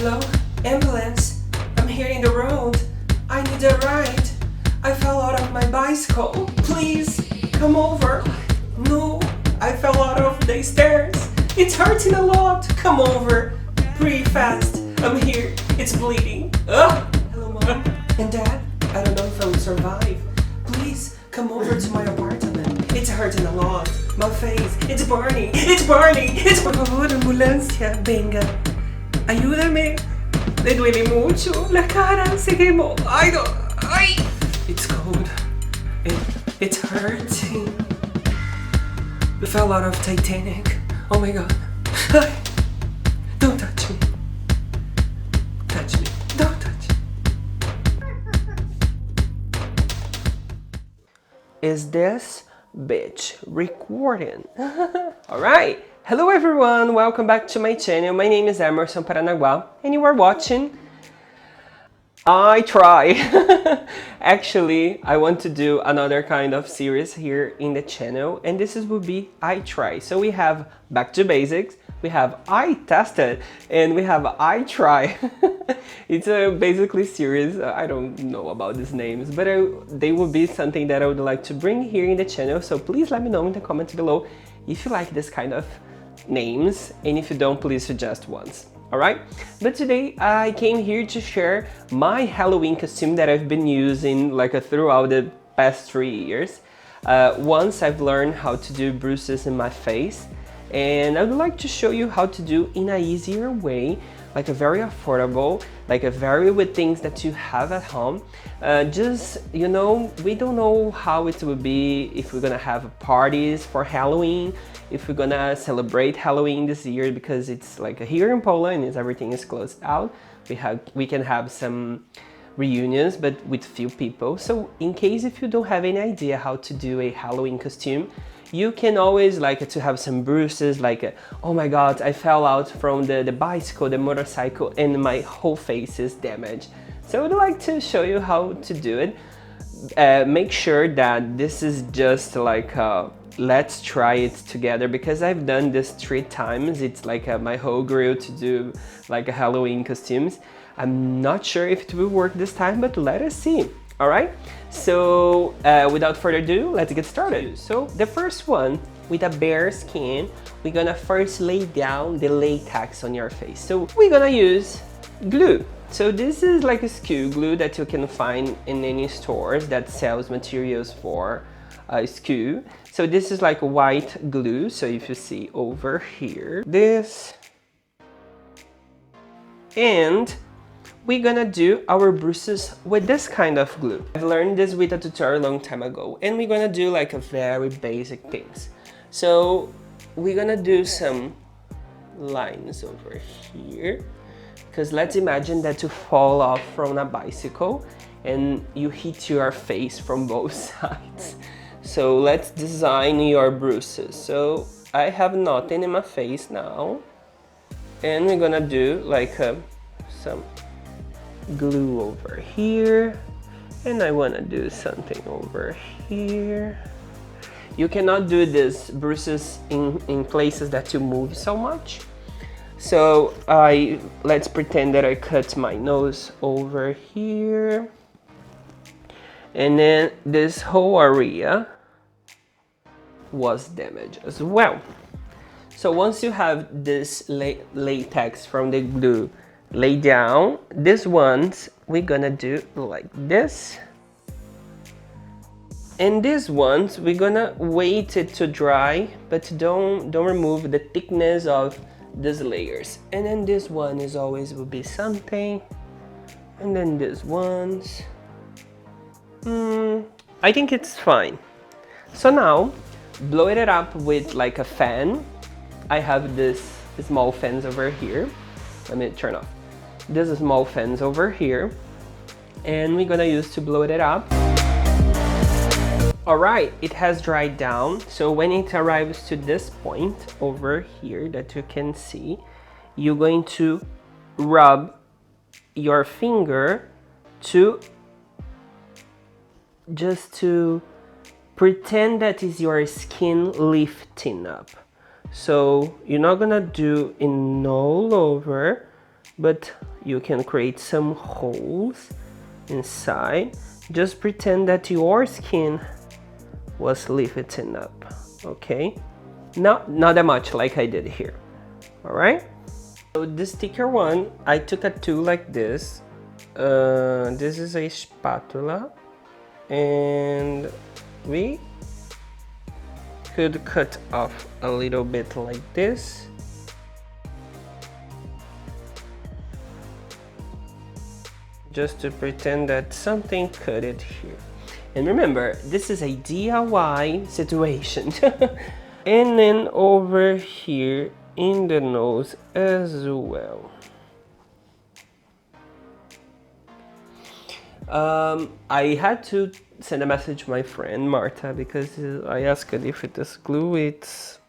Hello? Ambulance? I'm here in the road. I need a ride. I fell out of my bicycle. Please, come over. No, I fell out of the stairs. It's hurting a lot. Come over. Pretty fast. I'm here. It's bleeding. Ugh. Hello, Mom. And Dad? I don't know if I will survive. Please, come over to my apartment. It's hurting a lot. My face, it's burning. It's burning. It's... Por favor, ambulancia, venga. Ayúdame. Me duele mucho. La cara se quemó. Ay, no. Ay. It's cold. It's hurting. We fell out of Titanic. Oh my god. Ay. Don't touch me. Touch me. Don't touch me. Is this bitch recording? Alright. Hello everyone. Welcome back to my channel. My name is Hemerson Paranagua and you are watching I Try. Actually, I want to do another kind of series here in the channel, and this will be I Try. So we have Back to Basics, we have I Tested, and we have I Try. It's a basically series. I don't know about these names, but they will be something that I would like to bring here in the channel. So please let me know in the comments below if you like this kind of names, and if you don't, please suggest ones. Alright, but today I came here to share my Halloween costume that I've been using throughout the past 3 years. Once I've learned how to do bruises in my face, and I would like to show you how to do in an easier way, like a very affordable, like a very with things that you have at home. Just, you know, we don't know how it will be if we're gonna have parties for Halloween, if we're gonna celebrate Halloween this year, because it's like here in Poland everything is closed out. We can have some reunions, but with few people. So in case if you don't have any idea how to do a Halloween costume, you can always to have some bruises, oh my god, I fell out from the bicycle, the motorcycle, and my whole face is damaged. So I would like to show you how to do it. Make sure that this is just let's try it together, because I've done this 3 times. It's my whole grill to do a Halloween costumes. I'm not sure if it will work this time, but let us see. Alright, so without further ado, let's get started. So the first one, with a bare skin, we're gonna first lay down the latex on your face. So we're gonna use glue. So this is like a skew glue that you can find in any stores that sells materials for skew. So this is like white glue. So if you see over here, this, and we're gonna do our bruises with this kind of glue. I've learned this with a tutorial a long time ago, and we're gonna do a very basic things. So we're gonna do some lines over here, because let's imagine that you fall off from a bicycle and you hit your face from both sides. So let's design your bruises. So I have nothing in my face now, and we're gonna do some glue over here, and I want to do something over here. You cannot do this bruises in places that you move so much. So let's pretend that I cut my nose over here, and then this whole area was damaged as well. So once you have this latex from the glue lay down, these ones we're gonna do like this, and these ones we're gonna wait it to dry, but don't remove the thickness of these layers. And then this one is always will be something, and then these ones I think it's fine. So now blow it up with a fan. I have this small fans over here. Let me turn off. There's small fans over here, and we're gonna use to blow it up. Alright, it has dried down. So when it arrives to this point over here that you can see, you're going to rub your finger just to pretend that is your skin lifting up. So you're not gonna do it all over. but you can create some holes inside. Just pretend that your skin was lifting up, okay? Not that much like I did here, all right? So this thicker one, I took a tool like this. This is a spatula, and we could cut off a little bit like this. Just to pretend that something cut it here. And remember, this is a DIY situation. And then over here in the nose as well. I had to send a message to my friend Marta because I asked if this glue it's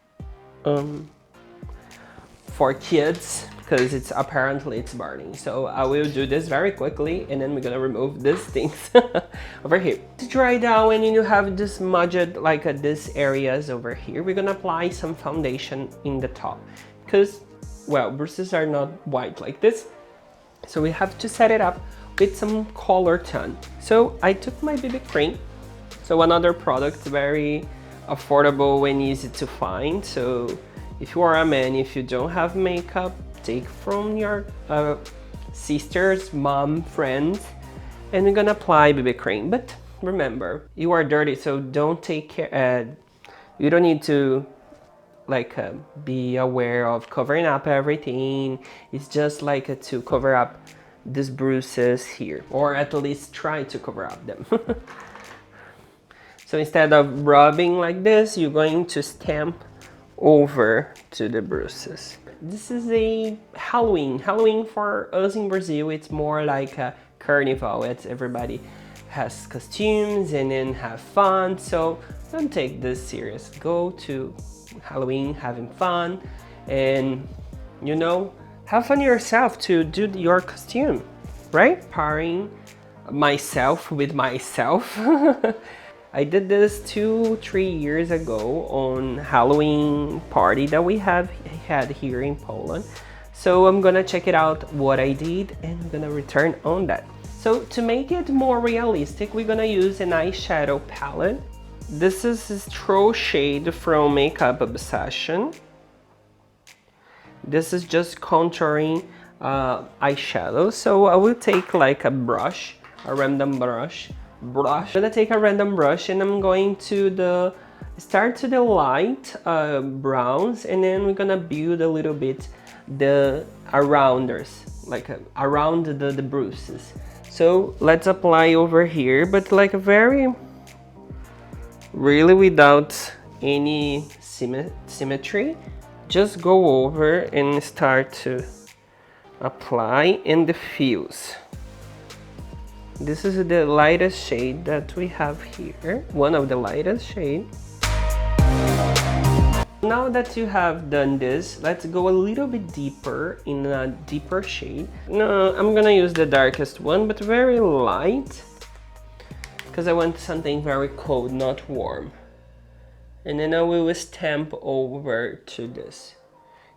for kids, because it's apparently burning. So I will do this very quickly, and then we're gonna remove these things over here. To dry down, and you have this smudged like these areas over here, we're gonna apply some foundation in the top, because well, bruises are not white like this, so we have to set it up with some color tone. So I took my BB cream, so another product very affordable and easy to find. So if you are a man, if you don't have makeup, take from your sisters, mom, friends, and we're gonna apply BB cream. But remember, you are dirty, so don't take care. You don't need to like be aware of covering up everything. It's just like to cover up these bruises here, or at least try to cover up them. So instead of rubbing like this, you're going to stamp over to the bruises. This is a Halloween for us in Brazil. It's more like a carnival. It's everybody has costumes and then have fun. So don't take this serious. Go to Halloween having fun, and you know, have fun yourself to do your costume, right? Pairing myself with myself. I did this 2-3 years ago on Halloween party that we had here in Poland. So I'm gonna check it out what I did, and I'm gonna return on that. So to make it more realistic, we're gonna use an eyeshadow palette. This is Straw Shade from Makeup Obsession. This is just contouring eyeshadow. So I will take like a brush, a random brush. I'm gonna take a random brush, and I'm going to start to the light browns, and then we're gonna build a little bit the arounders, like around the bruises. So let's apply over here, but like a very really without any symmetry. Just go over and start to apply and diffuse. This is the lightest shade that we have here, one of the lightest shades. Now that you have done this, let's go a little bit deeper in a deeper shade. No, I'm gonna use the darkest one, but very light, because I want something very cold, not warm. And then I will stamp over to this,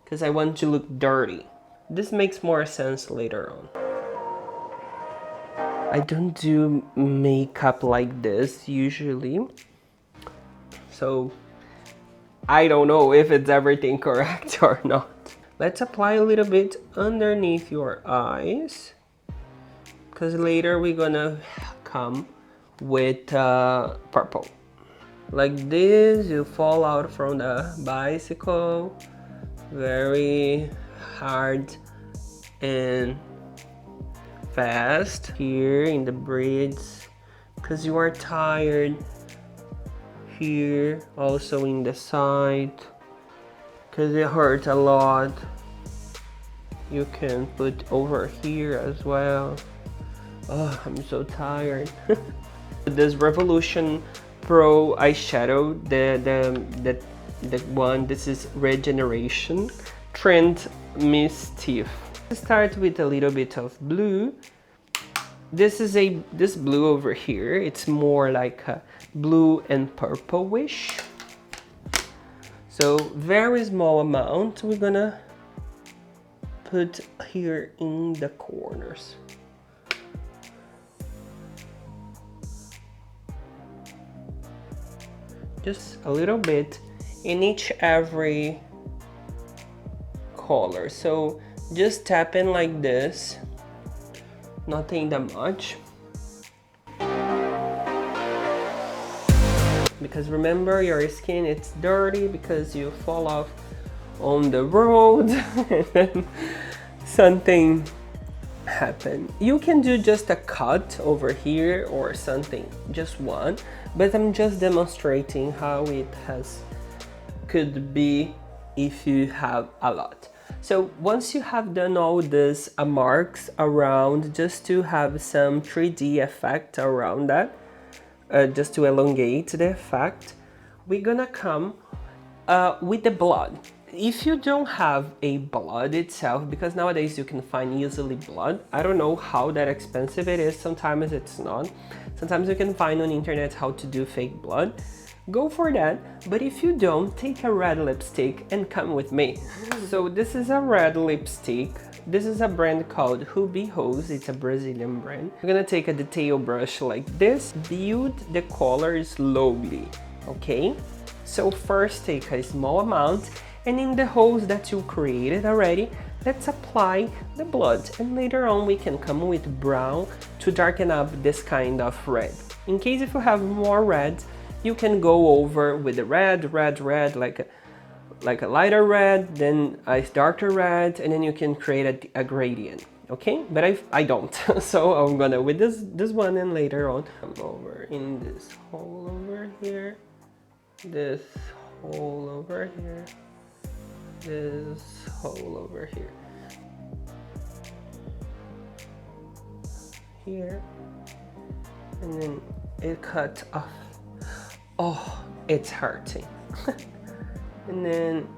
because I want to look dirty. This makes more sense later on. I don't do makeup like this usually, so I don't know if it's everything correct or not. Let's apply a little bit underneath your eyes, because later we're gonna come with purple. Like this, you fall out from the bicycle, very hard and fast here in the braids, because you are tired. Here, also in the side, because it hurts a lot. You can put over here as well. Oh, I'm so tired. This Revolution Pro eyeshadow, the one, this is Regeneration Trend Mischief. Start with a little bit of blue. This is this blue over here. It's more like a blue and purple-ish. So very small amount we're gonna put here in the corners. Just a little bit in every color. So just tap in like this, nothing that much. Because remember, your skin, it's dirty because you fall off on the road and then something happened. You can do just a cut over here or something, just one, but I'm just demonstrating how it could be if you have a lot. So once you have done all these marks around, just to have some 3D effect around that, just to elongate the effect, we're gonna come with the blood. If you don't have a blood itself, because nowadays you can find easily blood, I don't know how that expensive it is, sometimes it's not. Sometimes you can find on the internet how to do fake blood. Go for that, but if you don't, take a red lipstick and come with me. So this is a red lipstick. This is a brand called Ruby Rose, it's a Brazilian brand. I'm gonna take a detail brush like this, build the color slowly, okay? So first take a small amount, and in the holes that you created already, let's apply the blood, and later on we can come with brown to darken up this kind of red. In case if you have more red, you can go over with the red, like a lighter red, then a darker red, and then you can create a gradient, okay? But I don't, so I'm gonna with this one, and later on come over in this hole over here, this hole over here, this hole over here, here, and then it cut off. Oh, it's hurting. And then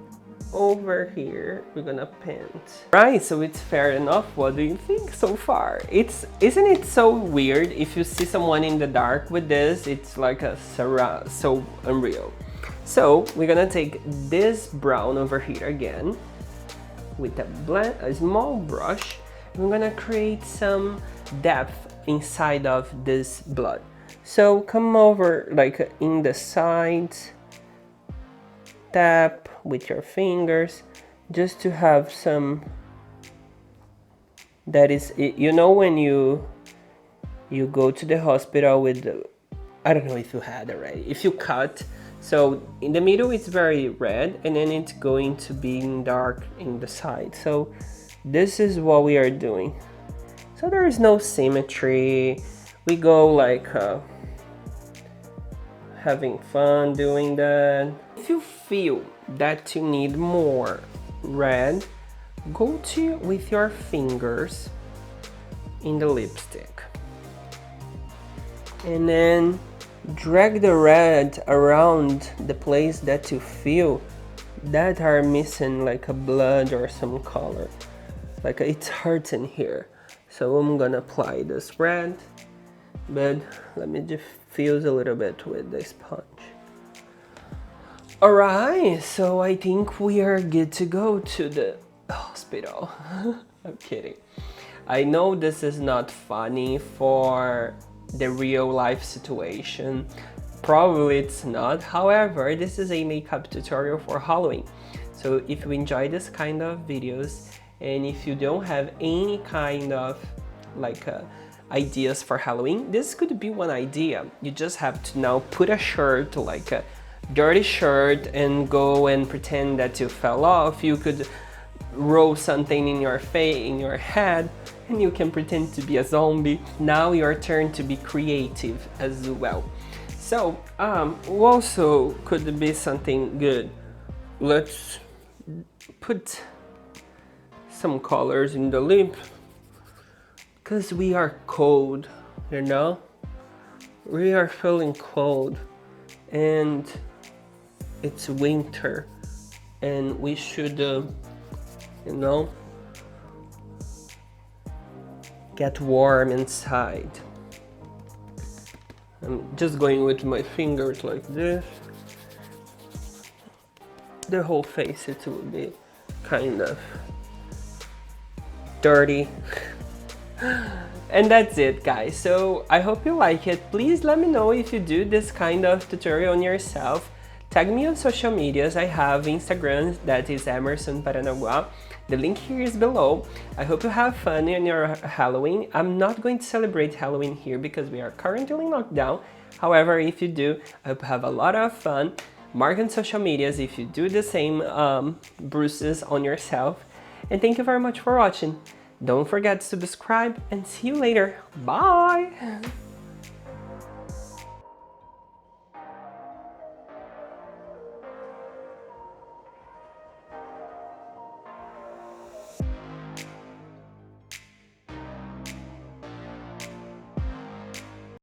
over here we're gonna paint. Right, so it's fair enough. What do you think so far? Isn't it so weird? If you see someone in the dark with this, it's like a surround, so unreal. So we're gonna take this brown over here again with a small brush. We're gonna create some depth inside of this blood. So come over like in the sides, tap with your fingers just to have some, that is, you know, when you go to the hospital with the, I don't know if you had already, if you cut, so in the middle it's very red and then it's going to be dark in the side. So this is what we are doing. So there is no symmetry. We go like having fun doing that. If you feel that you need more red, go to with your fingers in the lipstick and then drag the red around the place that you feel that are missing like a blood or some color, like it's hurting here. So I'm gonna apply this red, but let me diffuse a little bit with the sponge. Alright, so I think we are good to go to the hospital. I'm kidding. I know this is not funny for the real life situation. Probably it's not. However, this is a makeup tutorial for Halloween. So if you enjoy this kind of videos, and if you don't have any kind of like ideas for Halloween, this could be one idea. You just have to now put a shirt, like a dirty shirt, and go and pretend that you fell off. You could roll something in your face, in your head, and you can pretend to be a zombie. Now your turn to be creative as well. So also could be something good. Let's put some colors in the lip because we are cold, you know, we are feeling cold and it's winter and we should you know, get warm inside. I'm just going with my fingers like this. The whole face, it will be kind of dirty. And that's it, guys. So I hope you like it. Please let me know if you do this kind of tutorial on yourself. Tag me on social medias. I have Instagram, that is Hemerson Paranagua. The link here is below. I hope you have fun in your Halloween. I'm not going to celebrate Halloween here because we are currently in lockdown. However, if you do, I hope you have a lot of fun. Mark on social medias if you do the same bruises on yourself. And thank you very much for watching. Don't forget to subscribe and see you later. Bye!